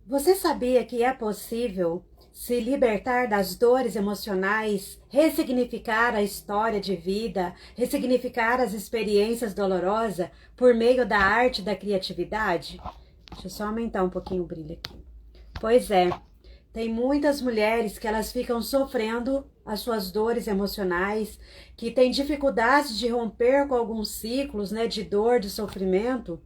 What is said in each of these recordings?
Você sabia que é possível se libertar das dores emocionais, ressignificar a história de vida, ressignificar as experiências dolorosas por meio da arte e da criatividade? Deixa eu só aumentar um pouquinho o brilho aqui. Pois é, tem muitas mulheres que elas ficam sofrendo as suas dores emocionais, que têm dificuldades de romper com alguns ciclos, né, de dor, de sofrimento,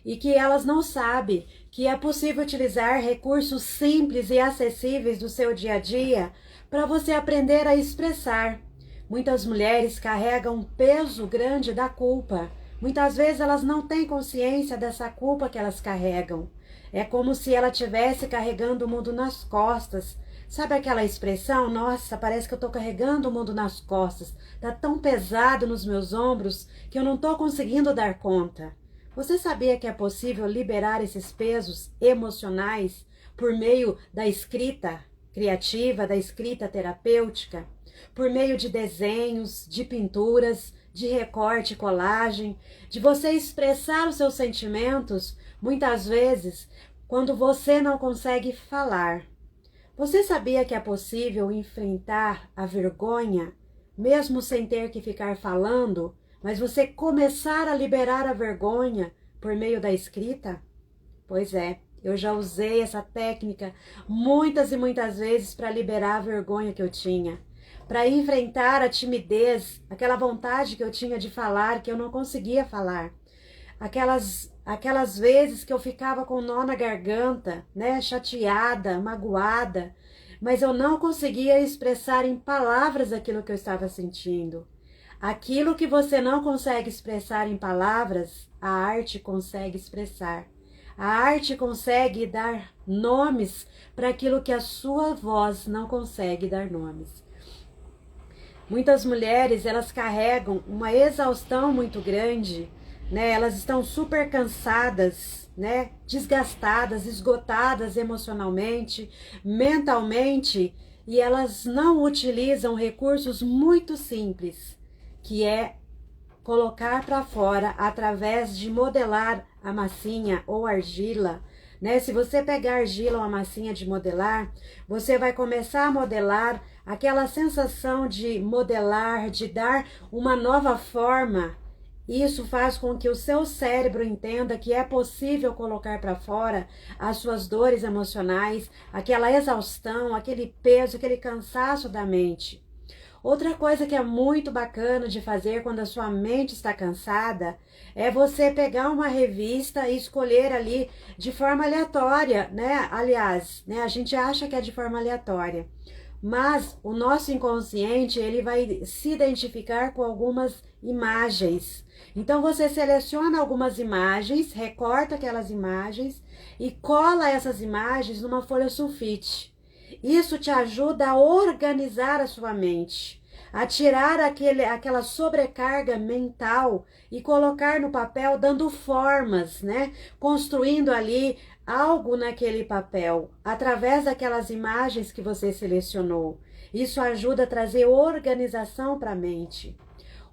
e que elas não sabem que é possível utilizar recursos simples e acessíveis do seu dia a dia para você aprender a expressar. Muitas mulheres carregam um peso grande da culpa. Muitas vezes elas não têm consciência dessa culpa que elas carregam. É como se ela estivesse carregando o mundo nas costas. Sabe aquela expressão? Nossa, parece que eu estou carregando o mundo nas costas. Está tão pesado nos meus ombros que eu não estou conseguindo dar conta. Você sabia que é possível liberar esses pesos emocionais por meio da escrita criativa, da escrita terapêutica, por meio de desenhos, de pinturas, de recorte e colagem, de você expressar os seus sentimentos, muitas vezes, quando você não consegue falar? Você sabia que é possível enfrentar a vergonha, mesmo sem ter que ficar falando, mas você começar a liberar a vergonha por meio da escrita? Pois é, eu já usei essa técnica muitas e muitas vezes para liberar a vergonha que eu tinha, para enfrentar a timidez, aquela vontade que eu tinha de falar, que eu não conseguia falar. Aquelas vezes que eu ficava com nó na garganta, né, chateada, magoada, mas eu não conseguia expressar em palavras aquilo que eu estava sentindo. Aquilo que você não consegue expressar em palavras, a arte consegue expressar. A arte consegue dar nomes para aquilo que a sua voz não consegue dar nomes. Muitas mulheres, elas carregam uma exaustão muito grande, né? Elas estão super cansadas, né? Desgastadas, esgotadas emocionalmente, mentalmente, e elas não utilizam recursos muito simples, que é colocar para fora através de modelar a massinha ou argila, né? Se você pegar argila ou a massinha de modelar, você vai começar a modelar aquela sensação de modelar, de dar uma nova forma. Isso faz com que o seu cérebro entenda que é possível colocar para fora as suas dores emocionais, aquela exaustão, aquele peso, aquele cansaço da mente. Outra coisa que é muito bacana de fazer quando a sua mente está cansada é você pegar uma revista e escolher ali de forma aleatória, né? Aliás, né, a gente acha que é de forma aleatória, mas o nosso inconsciente, ele vai se identificar com algumas imagens. Então você seleciona algumas imagens, recorta aquelas imagens e cola essas imagens numa folha sulfite. Isso te ajuda a organizar a sua mente, a tirar aquela sobrecarga mental e colocar no papel, dando formas, né? Construindo ali algo naquele papel, através daquelas imagens que você selecionou. Isso ajuda a trazer organização para a mente.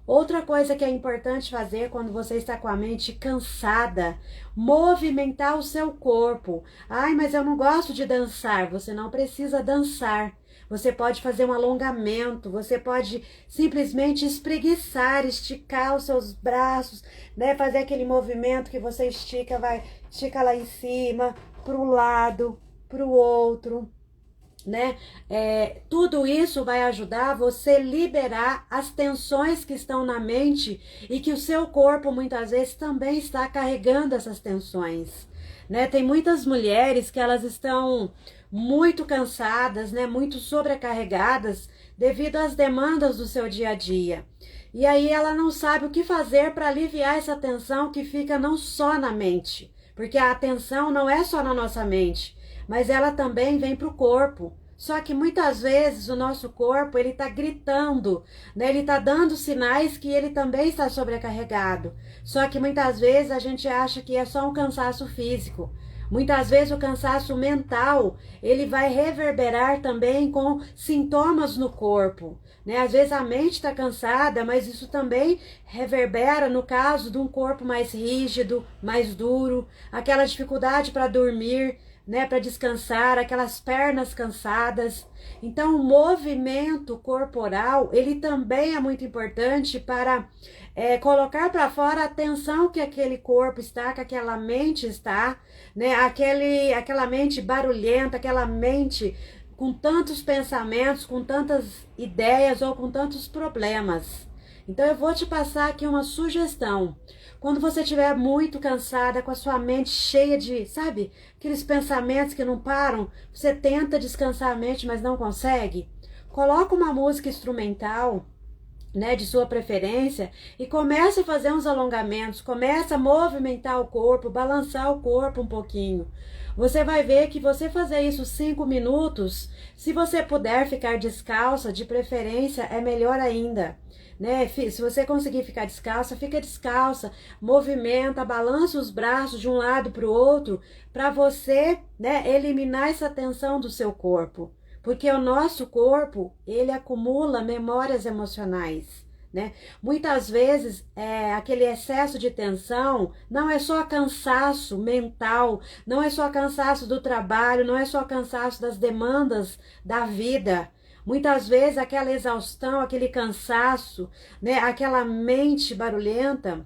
Outra coisa que é importante fazer quando você está com a mente cansada, movimentar o seu corpo. Ai, mas eu não gosto de dançar. Você não precisa dançar. Você pode fazer um alongamento, você pode simplesmente espreguiçar, esticar os seus braços, né? Fazer aquele movimento que você estica, estica lá em cima, para um lado, para o outro, né? Tudo isso vai ajudar você liberar as tensões que estão na mente e que o seu corpo muitas vezes também está carregando essas tensões, né? Tem muitas mulheres que elas estão muito cansadas, né? Muito sobrecarregadas devido às demandas do seu dia a dia. E aí ela não sabe o que fazer para aliviar essa tensão que fica não só na mente, porque a tensão não é só na nossa mente, mas ela também vem para o corpo. Só que muitas vezes o nosso corpo, ele está gritando, né? Ele está dando sinais que ele também está sobrecarregado. Só que muitas vezes a gente acha que é só um cansaço físico. Muitas vezes o cansaço mental, ele vai reverberar também com sintomas no corpo, né? Às vezes a mente está cansada, mas isso também reverbera no caso de um corpo mais rígido, mais duro, aquela dificuldade para dormir, né, para descansar, aquelas pernas cansadas. Então, o movimento corporal, ele também é muito importante para colocar para fora a tensão que aquele corpo está, que aquela mente está, né, aquela mente barulhenta, aquela mente com tantos pensamentos, com tantas ideias ou com tantos problemas. Então eu vou te passar aqui uma sugestão. Quando você estiver muito cansada, com a sua mente cheia de, sabe, aqueles pensamentos que não param, você tenta descansar a mente, mas não consegue, coloca uma música instrumental, né, de sua preferência, e começa a fazer uns alongamentos, começa a movimentar o corpo, balançar o corpo um pouquinho. Você vai ver que você fazer isso 5 minutos, se você puder ficar descalça, de preferência, é melhor ainda. Né? Se você conseguir ficar descalça, fica descalça, movimenta, balança os braços de um lado para o outro, para você, né, eliminar essa tensão do seu corpo. Porque o nosso corpo, ele acumula memórias emocionais, né? Muitas vezes, aquele excesso de tensão não é só cansaço mental, não é só cansaço do trabalho, não é só cansaço das demandas da vida. Muitas vezes, aquela exaustão, aquele cansaço, né? Aquela mente barulhenta,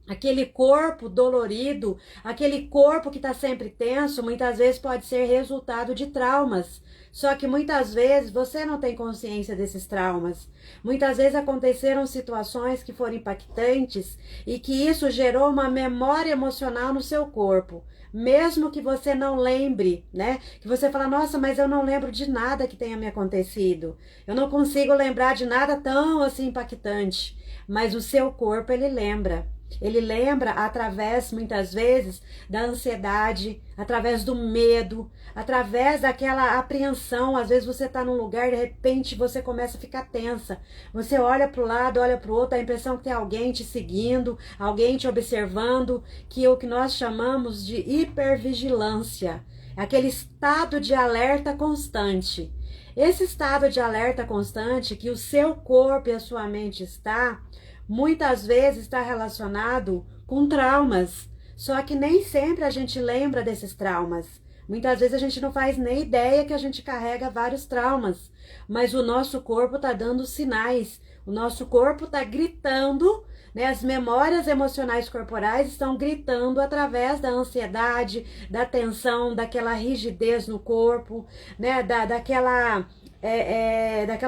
aquele corpo dolorido, aquele corpo que está sempre tenso, muitas vezes pode ser resultado de traumas. Só que muitas vezes você não tem consciência desses traumas. Muitas vezes aconteceram situações que foram impactantes e que isso gerou uma memória emocional no seu corpo. Mesmo que você não lembre, né? Que você fala, nossa, mas eu não lembro de nada que tenha me acontecido. Eu não consigo lembrar de nada tão assim impactante. Mas o seu corpo, ele lembra. Ele lembra através, muitas vezes, da ansiedade, através do medo, através daquela apreensão. Às vezes você está num lugar, de repente você começa a ficar tensa. Você olha para o lado, olha para o outro, a impressão que tem alguém te seguindo, alguém te observando, que é o que nós chamamos de hipervigilância. Aquele estado de alerta constante. Esse estado de alerta constante que o seu corpo e a sua mente está, muitas vezes está relacionado com traumas, só que nem sempre a gente lembra desses traumas. Muitas vezes a gente não faz nem ideia que a gente carrega vários traumas, mas o nosso corpo está dando sinais, o nosso corpo está gritando, né? As memórias emocionais corporais estão gritando através da ansiedade, da tensão, daquela rigidez no corpo, né? daquela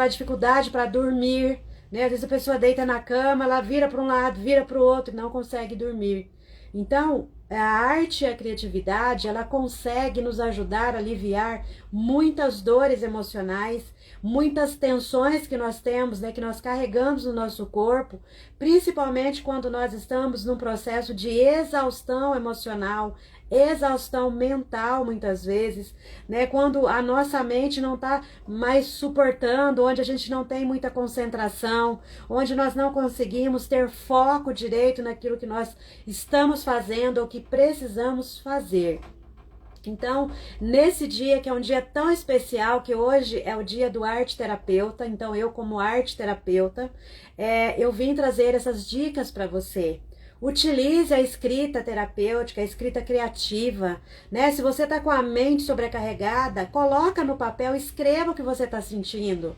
dificuldade para dormir. Né? Às vezes a pessoa deita na cama, ela vira para um lado, vira para o outro e não consegue dormir. Então, a arte e a criatividade, ela consegue nos ajudar a aliviar muitas dores emocionais, muitas tensões que nós temos, né, que nós carregamos no nosso corpo, principalmente quando nós estamos num processo de exaustão emocional, exaustão mental, muitas vezes, né? Quando a nossa mente não está mais suportando, onde a gente não tem muita concentração, onde nós não conseguimos ter foco direito naquilo que nós estamos fazendo ou que precisamos fazer. Então, nesse dia, que é um dia tão especial, que hoje é o dia do arte terapeuta, então eu, como arte terapeuta, eu vim trazer essas dicas para você. Utilize a escrita terapêutica, a escrita criativa, né? Se você está com a mente sobrecarregada, coloca no papel, escreva o que você está sentindo.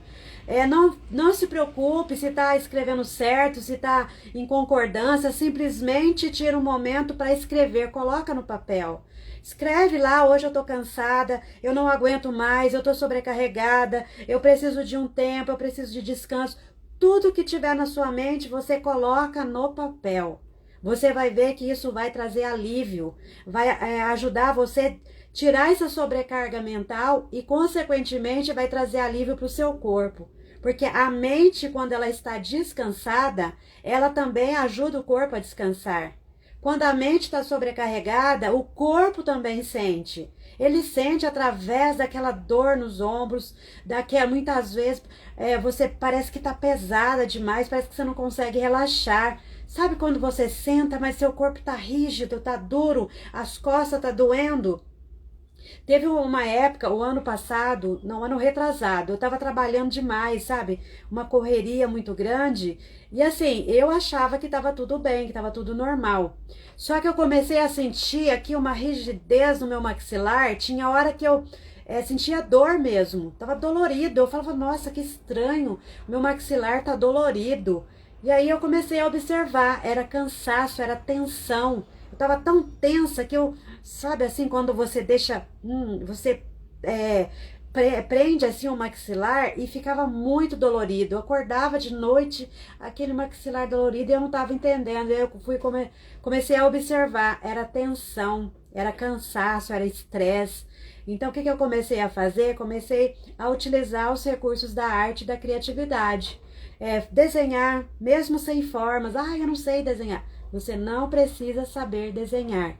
Não se preocupe se está escrevendo certo, se está em concordância, simplesmente tira um momento para escrever, coloca no papel. Escreve lá, hoje eu tô cansada, eu não aguento mais, eu tô sobrecarregada, eu preciso de um tempo, eu preciso de descanso. Tudo que tiver na sua mente, você coloca no papel. Você vai ver que isso vai trazer alívio, vai ajudar você a tirar essa sobrecarga mental e, consequentemente, vai trazer alívio para o seu corpo. Porque a mente, quando ela está descansada, ela também ajuda o corpo a descansar. Quando a mente está sobrecarregada, o corpo também sente. Ele sente através daquela dor nos ombros, muitas vezes você parece que está pesada demais, parece que você não consegue relaxar. Sabe quando você senta, mas seu corpo está rígido, está duro, as costas estão doendo? Teve uma época, o ano passado, não, ano retrasado, eu tava trabalhando demais, sabe? Uma correria muito grande. E assim, eu achava que tava tudo bem, que tava tudo normal. Só que eu comecei a sentir aqui uma rigidez no meu maxilar. Tinha hora que eu sentia dor mesmo, tava dolorido. Eu falava, nossa, que estranho, meu maxilar tá dolorido. E aí eu comecei a observar, era cansaço, era tensão. Eu tava tão tensa que eu, sabe assim, quando você deixa, você é, prende assim o maxilar e ficava muito dolorido. Eu acordava de noite, aquele maxilar dolorido e eu não tava entendendo. Eu comecei a observar, era tensão, era cansaço, era estresse. Então o que eu comecei a fazer? Comecei a utilizar os recursos da arte e da criatividade. Desenhar, mesmo sem formas. Ah, eu não sei desenhar. Você não precisa saber desenhar.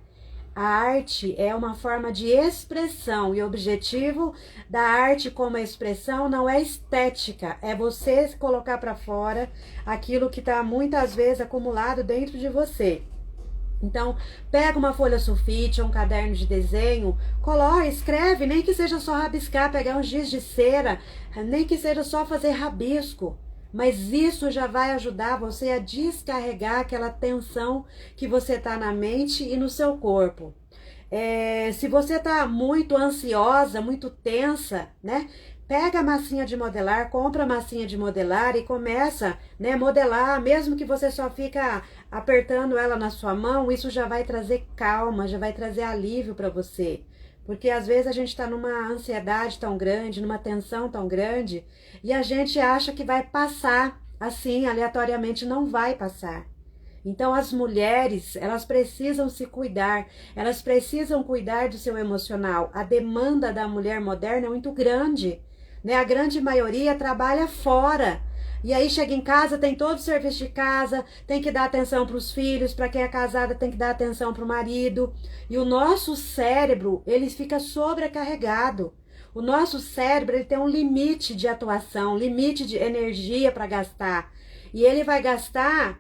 A arte é uma forma de expressão e o objetivo da arte como expressão não é estética, é você colocar para fora aquilo que está muitas vezes acumulado dentro de você. Então, pega uma folha sulfite ou um caderno de desenho, coloca, escreve, nem que seja só rabiscar, pegar um giz de cera, nem que seja só fazer rabisco. Mas isso já vai ajudar você a descarregar aquela tensão que você está na mente e no seu corpo. Se você está muito ansiosa, muito tensa, né? Pega a massinha de modelar, compra a massinha de modelar e começa, né, modelar, mesmo que você só fica apertando ela na sua mão, isso já vai trazer calma, já vai trazer alívio para você. Porque às vezes a gente está numa ansiedade tão grande, numa tensão tão grande, e a gente acha que vai passar assim, aleatoriamente, não vai passar. Então as mulheres, elas precisam se cuidar, elas precisam cuidar do seu emocional. A demanda da mulher moderna é muito grande, né? A grande maioria trabalha fora. E aí chega em casa, tem todo o serviço de casa, tem que dar atenção para os filhos, para quem é casada tem que dar atenção para o marido. E o nosso cérebro, ele fica sobrecarregado. O nosso cérebro, ele tem um limite de atuação, limite de energia para gastar. E ele vai gastar,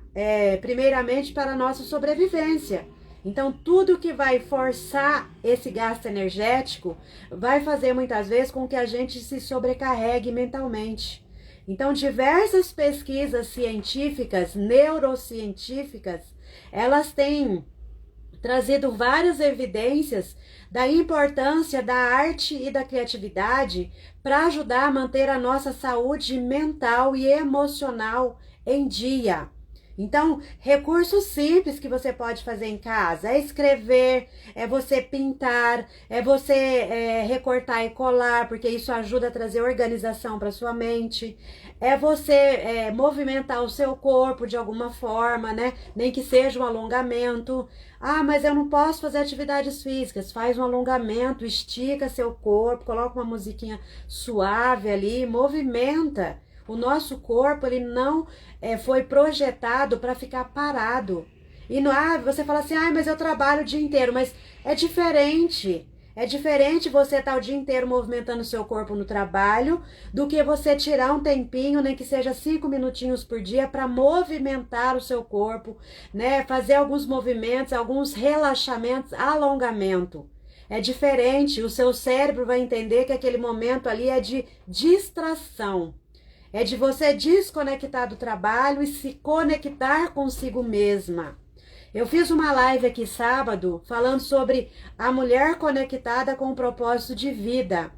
primeiramente, para a nossa sobrevivência. Então, tudo que vai forçar esse gasto energético vai fazer muitas vezes com que a gente se sobrecarregue mentalmente. Então, diversas pesquisas científicas, neurocientíficas, elas têm trazido várias evidências da importância da arte e da criatividade para ajudar a manter a nossa saúde mental e emocional em dia. Então, recursos simples que você pode fazer em casa é escrever, é você pintar, é você recortar e colar, porque isso ajuda a trazer organização para sua mente. É você movimentar o seu corpo de alguma forma, né? Nem que seja um alongamento. Ah, mas eu não posso fazer atividades físicas. Faz um alongamento, estica seu corpo, coloca uma musiquinha suave ali, movimenta. O nosso corpo, ele não foi projetado para ficar parado. E não, você fala assim, mas eu trabalho o dia inteiro, mas é diferente. É diferente você estar o dia inteiro movimentando o seu corpo no trabalho do que você tirar um tempinho, nem que seja 5 minutinhos por dia, para movimentar o seu corpo, né? Fazer alguns movimentos, alguns relaxamentos, alongamento. É diferente, o seu cérebro vai entender que aquele momento ali é de distração. É de você desconectar do trabalho e se conectar consigo mesma. Eu fiz uma live aqui sábado falando sobre a mulher conectada com o propósito de vida.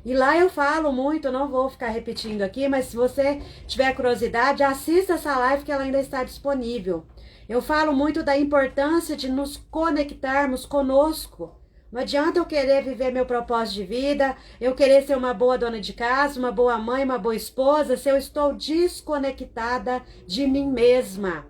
E lá eu falo muito, não vou ficar repetindo aqui, mas se você tiver curiosidade, assista essa live que ela ainda está disponível. Eu falo muito da importância de nos conectarmos conosco. Não adianta eu querer viver meu propósito de vida, eu querer ser uma boa dona de casa, uma boa mãe, uma boa esposa, se eu estou desconectada de mim mesma.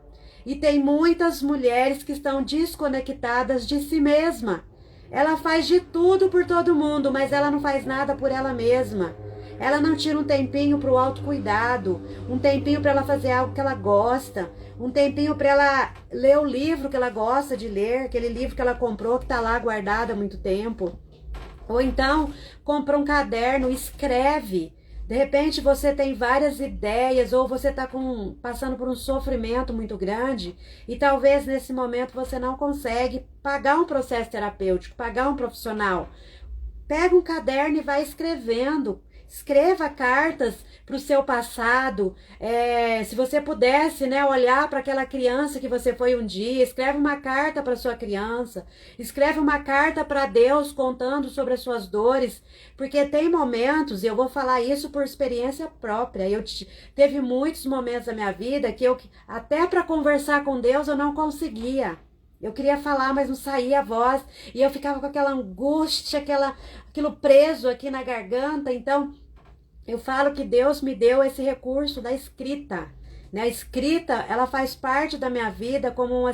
E tem muitas mulheres que estão desconectadas de si mesma. Ela faz de tudo por todo mundo, mas ela não faz nada por ela mesma. Ela não tira um tempinho para o autocuidado, um tempinho para ela fazer algo que ela gosta, um tempinho para ela ler o livro que ela gosta de ler, aquele livro que ela comprou que está lá guardado há muito tempo. Ou então, compra um caderno, escreve. De repente você tem várias ideias ou você está passando por um sofrimento muito grande e talvez nesse momento você não consegue pagar um processo terapêutico, pagar um profissional. Pega um caderno e vai escrevendo. Escreva cartas para o seu passado. Se você pudesse, né, olhar para aquela criança que você foi um dia, escreve uma carta para sua criança. Escreve uma carta para Deus contando sobre as suas dores. Porque tem momentos, e eu vou falar isso por experiência própria, teve muitos momentos da minha vida que até para conversar com Deus eu não conseguia. Eu queria falar, mas não saía a voz. E eu ficava com aquela angústia, aquilo preso aqui na garganta. Então, eu falo que Deus me deu esse recurso da escrita. Né? A escrita, ela faz parte da minha vida como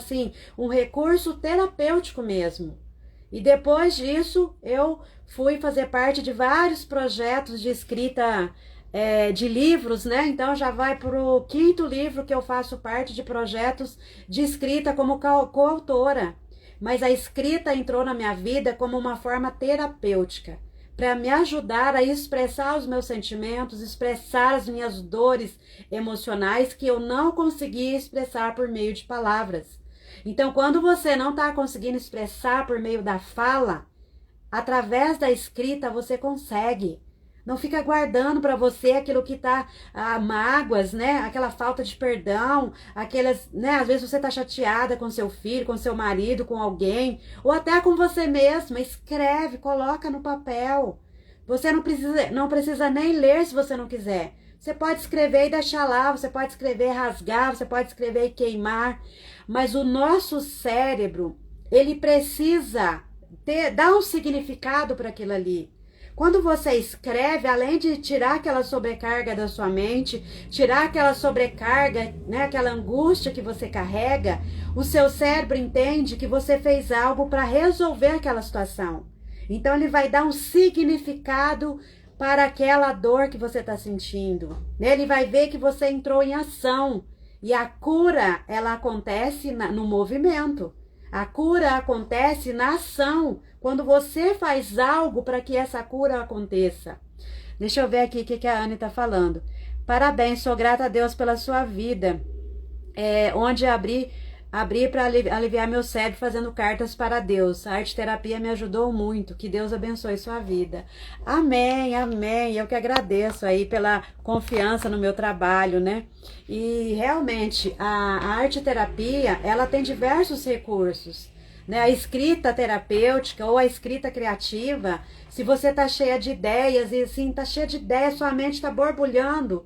um recurso terapêutico mesmo. E depois disso, eu fui fazer parte de vários projetos de escrita de livros, né? Então já vai para o 5º livro que eu faço parte de projetos de escrita como coautora. Mas a escrita entrou na minha vida como uma forma terapêutica, para me ajudar a expressar os meus sentimentos, expressar as minhas dores emocionais que eu não conseguia expressar por meio de palavras. Então, quando você não está conseguindo expressar por meio da fala, através da escrita você consegue. Não fica guardando para você aquilo que está mágoas, né? Aquela falta de perdão, né? Às vezes você está chateada com seu filho, com seu marido, com alguém, ou até com você mesma. Escreve, coloca no papel. Você não precisa nem ler se você não quiser. Você pode escrever e deixar lá, você pode escrever e rasgar, você pode escrever e queimar. Mas o nosso cérebro, ele precisa dar um significado para aquilo ali. Quando você escreve, além de tirar aquela sobrecarga da sua mente, tirar aquela sobrecarga, né, aquela angústia que você carrega, o seu cérebro entende que você fez algo para resolver aquela situação. Então ele vai dar um significado para aquela dor que você está sentindo. Ele vai ver que você entrou em ação. E a cura, ela acontece no movimento. A cura acontece na ação, quando você faz algo para que essa cura aconteça. Deixa eu ver aqui o que a Anne está falando. Parabéns, sou grata a Deus pela sua vida. Onde abri para aliviar meu cérebro fazendo cartas para Deus. A arte terapia me ajudou muito. Que Deus abençoe sua vida. Amém, amém. Eu que agradeço aí pela confiança no meu trabalho, né? E realmente a arte terapia, ela tem diversos recursos. Né? A escrita terapêutica ou a escrita criativa, se você tá cheia de ideias e assim, tá cheia de ideias, sua mente tá borbulhando,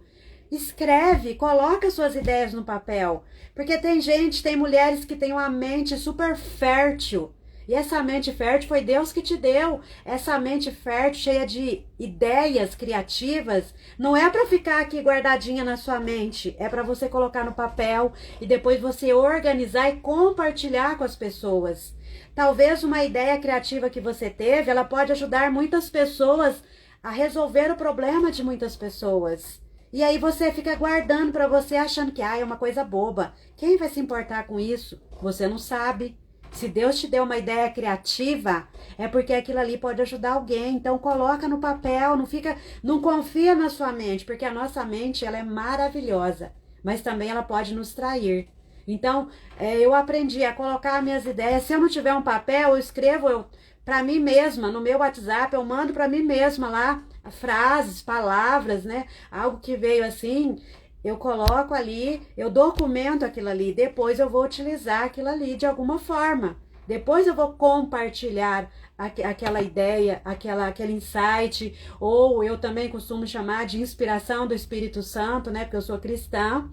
escreve, coloca suas ideias no papel. Porque tem mulheres que têm uma mente super fértil. E essa mente fértil foi Deus que te deu. Essa mente fértil, cheia de ideias criativas, não é para ficar aqui guardadinha na sua mente. É para você colocar no papel e depois você organizar e compartilhar com as pessoas. Talvez uma ideia criativa que você teve, ela pode ajudar muitas pessoas a resolver o problema de muitas pessoas. E aí você fica guardando para você, achando que é uma coisa boba. Quem vai se importar com isso? Você não sabe. Se Deus te deu uma ideia criativa, é porque aquilo ali pode ajudar alguém. Então coloca no papel, não confia na sua mente, porque a nossa mente, ela é maravilhosa, mas também ela pode nos trair. Então, eu aprendi a colocar minhas ideias. Se eu não tiver um papel, eu escrevo para mim mesma, no meu WhatsApp, eu mando para mim mesma lá frases, palavras, né? Algo que veio assim, eu coloco ali, eu documento aquilo ali, depois eu vou utilizar aquilo ali de alguma forma. Depois eu vou compartilhar aquela ideia, aquele insight, ou eu também costumo chamar de inspiração do Espírito Santo, né? Porque eu sou cristã.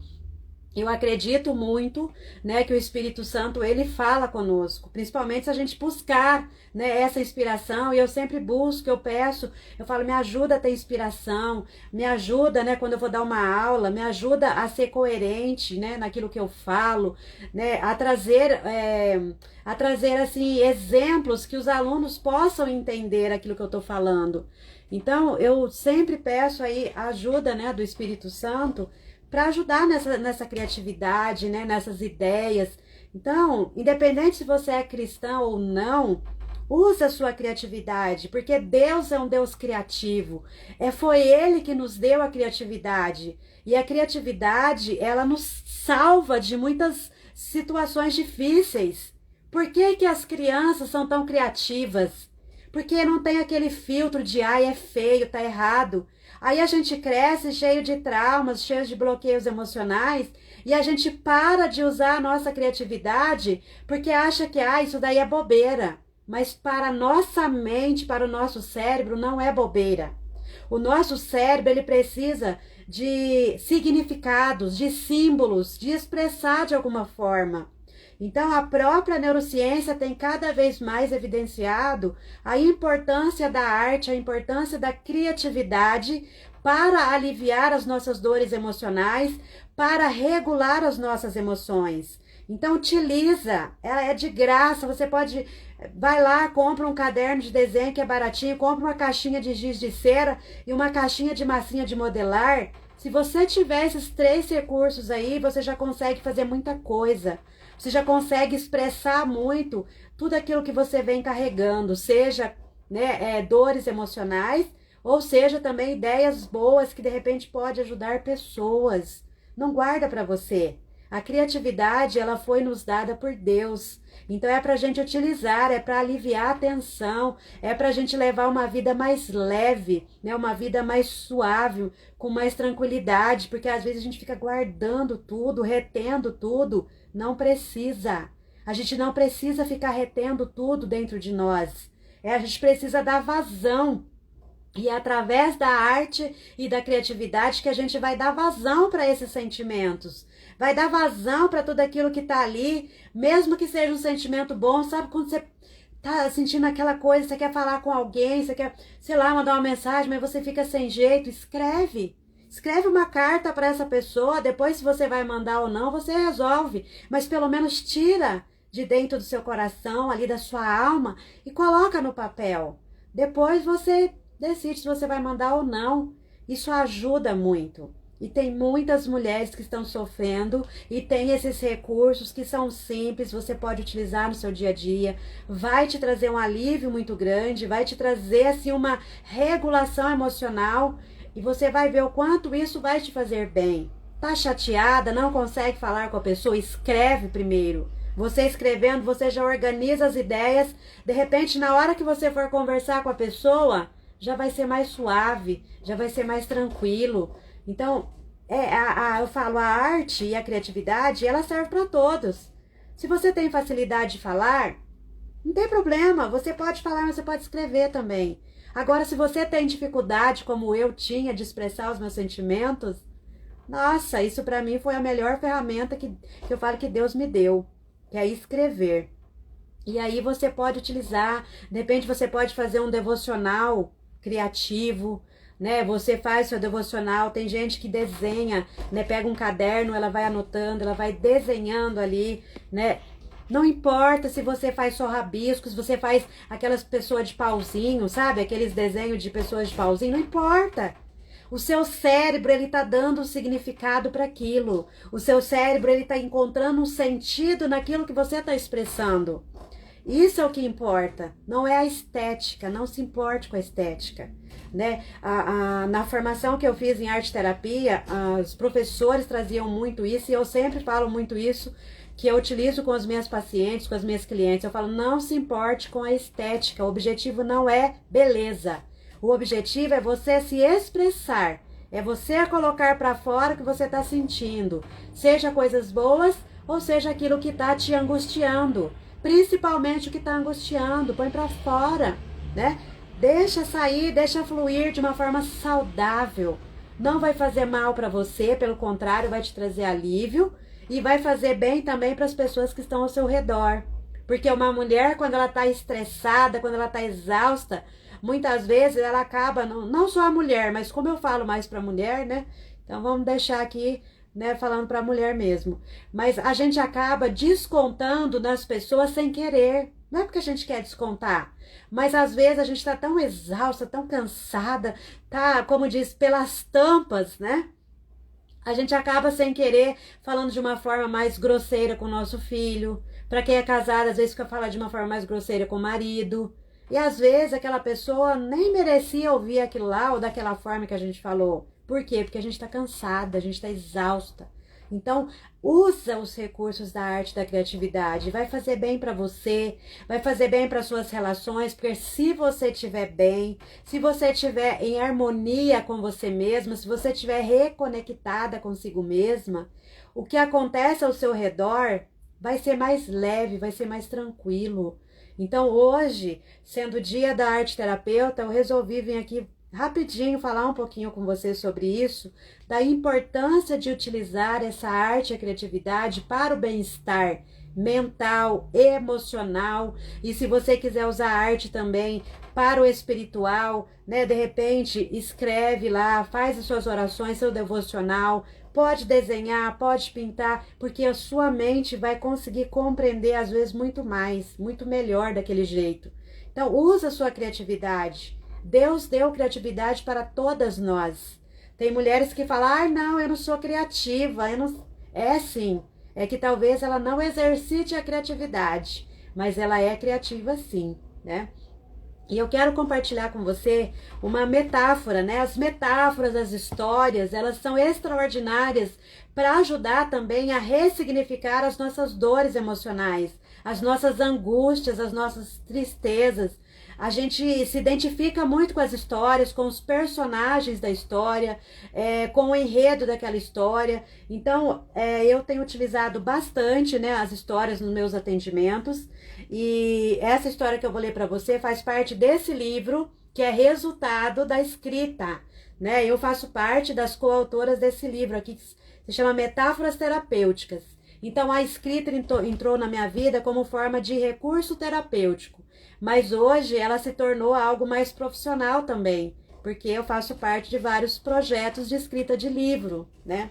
Eu acredito muito, né, que o Espírito Santo, ele fala conosco, principalmente se a gente buscar, né, essa inspiração, e eu sempre busco, eu peço, eu falo, me ajuda a ter inspiração, me ajuda, né, quando eu vou dar uma aula, me ajuda a ser coerente, né, naquilo que eu falo, né, a trazer, assim, exemplos que os alunos possam entender aquilo que eu estou falando. Então, eu sempre peço aí a ajuda, né, do Espírito Santo, para ajudar nessa criatividade, né, nessas ideias. Então, independente se você é cristão ou não, use a sua criatividade, porque Deus é um Deus criativo. Foi Ele que nos deu a criatividade. E a criatividade, ela nos salva de muitas situações difíceis. Por que as crianças são tão criativas? porque não tem aquele filtro de, ai, é feio, tá errado. Aí a gente cresce cheio de traumas, cheio de bloqueios emocionais, e a gente para de usar a nossa criatividade porque acha que, isso daí é bobeira. Mas para a nossa mente, para o nosso cérebro, não é bobeira. O nosso cérebro, ele precisa de significados, de símbolos, de expressar de alguma forma. Então, a própria neurociência tem cada vez mais evidenciado a importância da arte, a importância da criatividade para aliviar as nossas dores emocionais, para regular as nossas emoções. Então, utiliza, ela é de graça, você pode, vai lá, compra um caderno de desenho que é baratinho, compra uma caixinha de giz de cera e uma caixinha de massinha de modelar. Se você tiver esses 3 recursos aí, você já consegue fazer muita coisa. Você já consegue expressar muito tudo aquilo que você vem carregando, seja dores emocionais, ou seja também ideias boas que de repente pode ajudar pessoas. Não guarda para você. A criatividade, ela foi nos dada por Deus. Então é para a gente utilizar, é para aliviar a tensão, é para a gente levar uma vida mais leve, né? Uma vida mais suave, com mais tranquilidade, porque às vezes a gente fica guardando tudo, retendo tudo. Não precisa. A gente não precisa ficar retendo tudo dentro de nós. A gente precisa dar vazão. E é através da arte e da criatividade que a gente vai dar vazão para esses sentimentos. Vai dar vazão para tudo aquilo que está ali, mesmo que seja um sentimento bom. Sabe quando você tá sentindo aquela coisa, você quer falar com alguém, você quer, sei lá, mandar uma mensagem, mas você fica sem jeito? Escreve. Escreve uma carta para essa pessoa, depois se você vai mandar ou não, você resolve. Mas pelo menos tira de dentro do seu coração, ali da sua alma, e coloca no papel. Depois você decide se você vai mandar ou não. Isso ajuda muito. E tem muitas mulheres que estão sofrendo e tem esses recursos que são simples, você pode utilizar no seu dia a dia. Vai te trazer um alívio muito grande, vai te trazer assim uma regulação emocional e você vai ver o quanto isso vai te fazer bem. Tá chateada, não consegue falar com a pessoa? Escreve primeiro. Você escrevendo, você já organiza as ideias. De repente, na hora que você for conversar com a pessoa, já vai ser mais suave, já vai ser mais tranquilo. Então, eu falo, a arte e a criatividade, ela serve para todos. Se você tem facilidade de falar, não tem problema, você pode falar, mas você pode escrever também. Agora, se você tem dificuldade, como eu tinha, de expressar os meus sentimentos, nossa, isso para mim foi a melhor ferramenta que eu falo que Deus me deu, que é escrever. E aí você pode utilizar, de repente você pode fazer um devocional criativo, né? Você faz seu devocional, tem gente que desenha, né? Pega um caderno, ela vai anotando, ela vai desenhando ali, né? Não importa se você faz só rabiscos, você faz aquelas pessoas de pauzinho, sabe? Aqueles desenhos de pessoas de pauzinho, não importa. O seu cérebro, ele tá dando um significado para aquilo. O seu cérebro, ele tá encontrando um sentido naquilo que você tá expressando. Isso é o que importa, não é a estética, não se importe com a estética, né? Na formação que eu fiz em arte terapia, os professores traziam muito isso e eu sempre falo muito isso, que eu utilizo com as minhas pacientes, com as minhas clientes. Eu falo, não se importe com a estética, o objetivo não é beleza, o objetivo é você se expressar, é você colocar para fora o que você está sentindo, seja coisas boas ou seja aquilo que está te angustiando. Principalmente o que está angustiando, põe para fora, né? Deixa sair, deixa fluir de uma forma saudável. Não vai fazer mal para você, pelo contrário, vai te trazer alívio e vai fazer bem também para as pessoas que estão ao seu redor. Porque uma mulher, quando ela está estressada, quando ela está exausta, muitas vezes ela acaba, não só a mulher, mas como eu falo mais para a mulher, né? Então vamos deixar aqui, né, falando para a mulher mesmo. Mas a gente acaba descontando nas pessoas sem querer. Não é porque a gente quer descontar, mas às vezes a gente está tão exausta, tão cansada, tá, como diz, pelas tampas, né? A gente acaba sem querer falando de uma forma mais grosseira com o nosso filho. Para quem é casado, às vezes fica falando de uma forma mais grosseira com o marido. E às vezes aquela pessoa nem merecia ouvir aquilo lá ou daquela forma que a gente falou. Por quê? Porque a gente está cansada, a gente está exausta. Então, usa os recursos da arte e da criatividade. Vai fazer bem para você, vai fazer bem para suas relações, porque se você estiver bem, se você estiver em harmonia com você mesma, se você estiver reconectada consigo mesma, o que acontece ao seu redor vai ser mais leve, vai ser mais tranquilo. Então, hoje, sendo o dia da arte terapeuta, eu resolvi vir aqui rapidinho falar um pouquinho com você sobre isso, da importância de utilizar essa arte e a criatividade para o bem-estar mental, emocional, e se você quiser usar a arte também para o espiritual, né? De repente, escreve lá, faz as suas orações, seu devocional, pode desenhar, pode pintar, porque a sua mente vai conseguir compreender às vezes muito mais, muito melhor daquele jeito. Então, usa a sua criatividade. Deus deu criatividade para todas nós. Tem mulheres que falam, ah, não, eu não sou criativa, eu não... É sim, é que talvez ela não exercite a criatividade, mas ela é criativa sim, né? E eu quero compartilhar com você uma metáfora, né? As metáforas, as histórias, elas são extraordinárias para ajudar também a ressignificar as nossas dores emocionais, as nossas angústias, as nossas tristezas. A gente se identifica muito com as histórias, com os personagens da história, com o enredo daquela história. Então, eu tenho utilizado bastante, né, as histórias nos meus atendimentos. E essa história que eu vou ler para você faz parte desse livro, que é resultado da escrita, né? Eu faço parte das coautoras desse livro aqui, que se chama Metáforas Terapêuticas. Então, a escrita entrou na minha vida como forma de recurso terapêutico, mas hoje ela se tornou algo mais profissional também, porque eu faço parte de vários projetos de escrita de livro, né?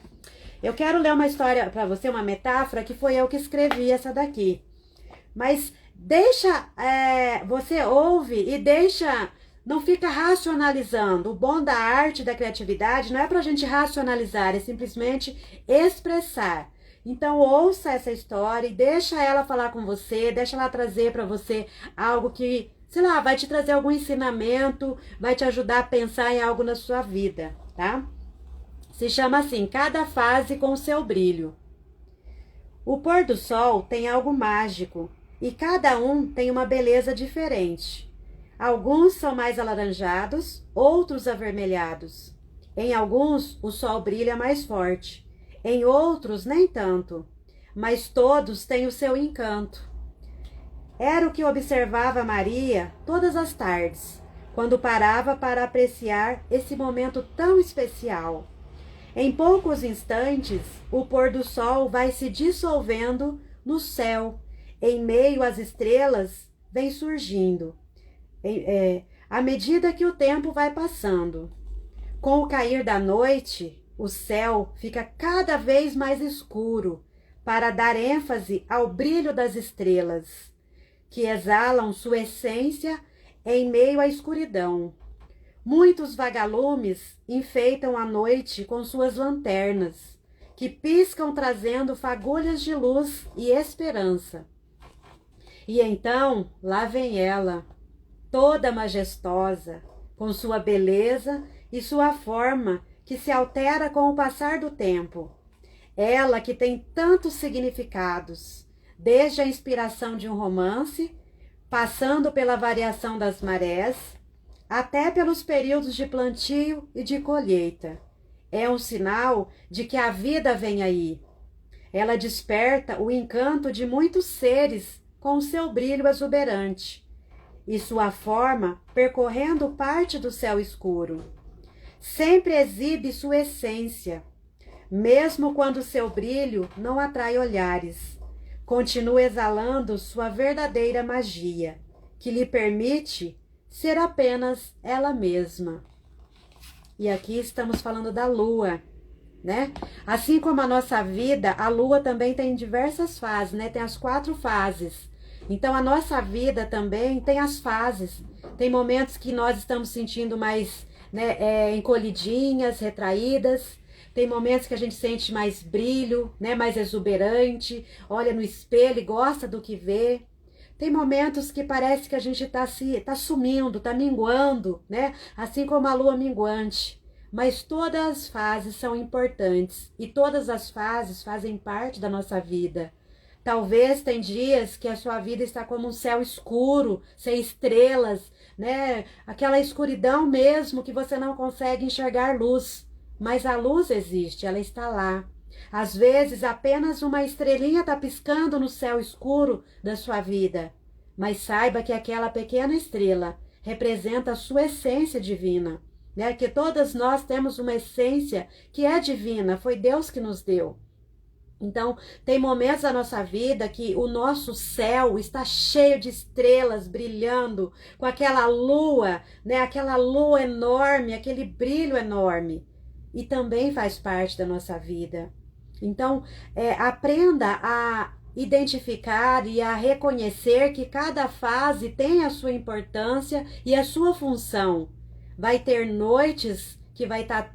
Eu quero ler uma história para você, uma metáfora, que foi eu que escrevi essa daqui. Mas você ouve e deixa, não fica racionalizando. O bom da arte e da criatividade não é para a gente racionalizar, é simplesmente expressar. Então ouça essa história e deixa ela falar com você, deixa ela trazer para você algo que, sei lá, vai te trazer algum ensinamento, vai te ajudar a pensar em algo na sua vida, tá? Se chama assim, Cada Fase com o Seu Brilho. O pôr do sol tem algo mágico e cada um tem uma beleza diferente. Alguns são mais alaranjados, outros avermelhados. Em alguns, o sol brilha mais forte. Em outros, nem tanto, mas todos têm o seu encanto. Era o que observava Maria todas as tardes, quando parava para apreciar esse momento tão especial. Em poucos instantes, o pôr do sol vai se dissolvendo no céu, em meio às estrelas vem surgindo, à medida que o tempo vai passando. Com o cair da noite, o céu fica cada vez mais escuro para dar ênfase ao brilho das estrelas, que exalam sua essência em meio à escuridão. Muitos vagalumes enfeitam a noite com suas lanternas, que piscam trazendo fagulhas de luz e esperança. E então, lá vem ela, toda majestosa, com sua beleza e sua forma que se altera com o passar do tempo. Ela que tem tantos significados, desde a inspiração de um romance, passando pela variação das marés, até pelos períodos de plantio e de colheita. É um sinal de que a vida vem aí. Ela desperta o encanto de muitos seres com seu brilho exuberante e sua forma percorrendo parte do céu escuro. Sempre exibe sua essência, mesmo quando seu brilho não atrai olhares. Continua exalando sua verdadeira magia, que lhe permite ser apenas ela mesma. E aqui estamos falando da lua, né? Assim como a nossa vida, a lua também tem diversas fases, né? Tem as 4 fases. Então a nossa vida também tem as fases. Tem momentos que nós estamos sentindo mais, né, encolhidinhas, retraídas. Tem momentos que a gente sente mais brilho, né, mais exuberante, olha no espelho e gosta do que vê. Tem momentos que parece que a gente tá sumindo, tá minguando, né? Assim como a lua minguante. mas todas as fases são importantes e todas as fases fazem parte da nossa vida. Talvez tem dias que a sua vida está como um céu escuro, sem estrelas, né? Aquela escuridão mesmo que você não consegue enxergar luz. Mas a luz existe, ela está lá. Às vezes apenas uma estrelinha está piscando no céu escuro da sua vida. Mas saiba que aquela pequena estrela representa a sua essência divina, né? Que todas nós temos uma essência que é divina, foi Deus que nos deu. Então, tem momentos da nossa vida que o nosso céu está cheio de estrelas brilhando, com aquela lua, né? Aquela lua enorme, aquele brilho enorme. E também faz parte da nossa vida. Então, aprenda a identificar e a reconhecer que cada fase tem a sua importância e a sua função. Vai ter noites que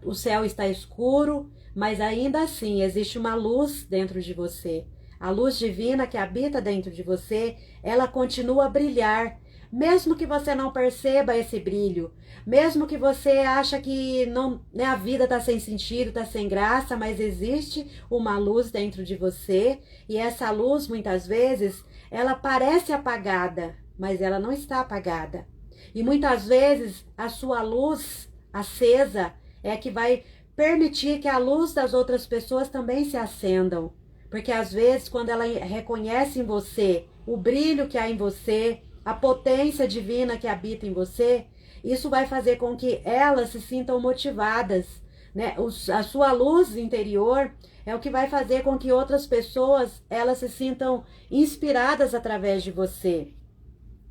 o céu está escuro, mas ainda assim existe uma luz dentro de você. A luz divina que habita dentro de você, ela continua a brilhar, mesmo que você não perceba esse brilho, mesmo que você acha que não, né, a vida está sem sentido, está sem graça, mas existe uma luz dentro de você e essa luz muitas vezes ela parece apagada, mas ela não está apagada. E muitas vezes a sua luz acesa é a que vai permitir que a luz das outras pessoas também se acendam. Porque às vezes quando ela reconhece em você o brilho que há em você, a potência divina que habita em você, isso vai fazer com que elas se sintam motivadas, né? A sua luz interior é o que vai fazer com que outras pessoas elas se sintam inspiradas através de você.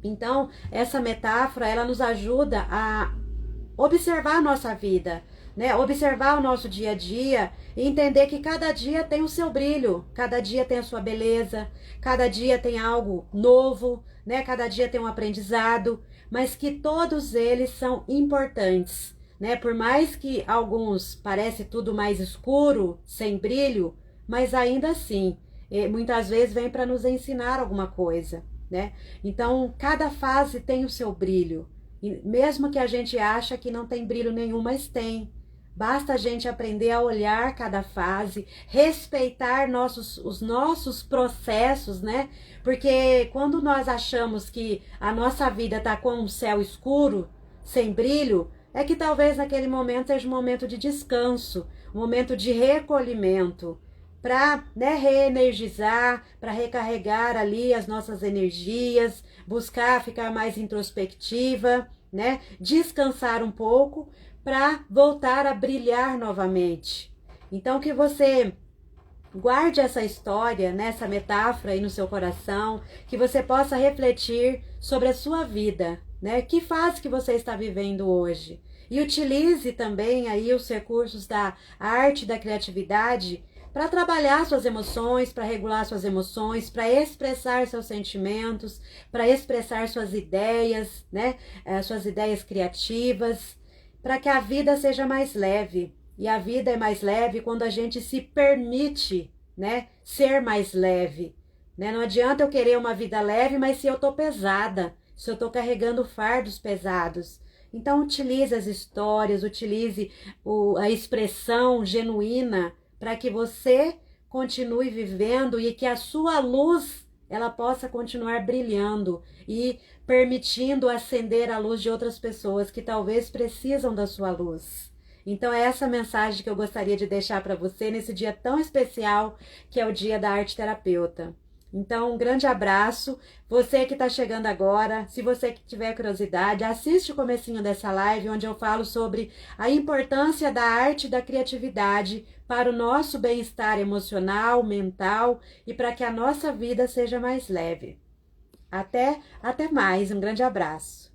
Então, essa metáfora, ela nos ajuda a observar a nossa vida, né? Observar o nosso dia a dia e entender que cada dia tem o seu brilho, cada dia tem a sua beleza, cada dia tem algo novo, né? Cada dia tem um aprendizado, mas que todos eles são importantes, né? Por mais que alguns parece tudo mais escuro, sem brilho, mas ainda assim, muitas vezes vem para nos ensinar alguma coisa, né? Então, cada fase tem o seu brilho. E mesmo que a gente acha que não tem brilho nenhum, mas tem. Basta a gente aprender a olhar cada fase, respeitar os nossos processos, né? Porque quando nós achamos que a nossa vida está com um céu escuro, sem brilho, é que talvez naquele momento seja um momento de descanso, um momento de recolhimento, para, né, reenergizar, para recarregar ali as nossas energias, buscar ficar mais introspectiva, né? Descansar um pouco para voltar a brilhar novamente. Então que você guarde essa história, né, essa metáfora aí no seu coração, que você possa refletir sobre a sua vida, né? Que fase que você está vivendo hoje? E utilize também aí os recursos da arte, da criatividade, para trabalhar suas emoções, para regular suas emoções, para expressar seus sentimentos, para expressar suas ideias, né? Suas ideias criativas, para que a vida seja mais leve. E a vida é mais leve quando a gente se permite, né, ser mais leve, né? Não adianta eu querer uma vida leve, mas se eu tô pesada, se eu tô carregando fardos pesados. Então utilize as histórias, utilize a expressão genuína para que você continue vivendo e que a sua luz ela possa continuar brilhando e permitindo acender a luz de outras pessoas que talvez precisam da sua luz. Então é essa mensagem que eu gostaria de deixar para você nesse dia tão especial que é o Dia da Arte Terapeuta. Então, um grande abraço. Você que está chegando agora, se você que tiver curiosidade, assiste o comecinho dessa live, onde eu falo sobre a importância da arte e da criatividade para o nosso bem-estar emocional, mental e para que a nossa vida seja mais leve. Até mais, um grande abraço.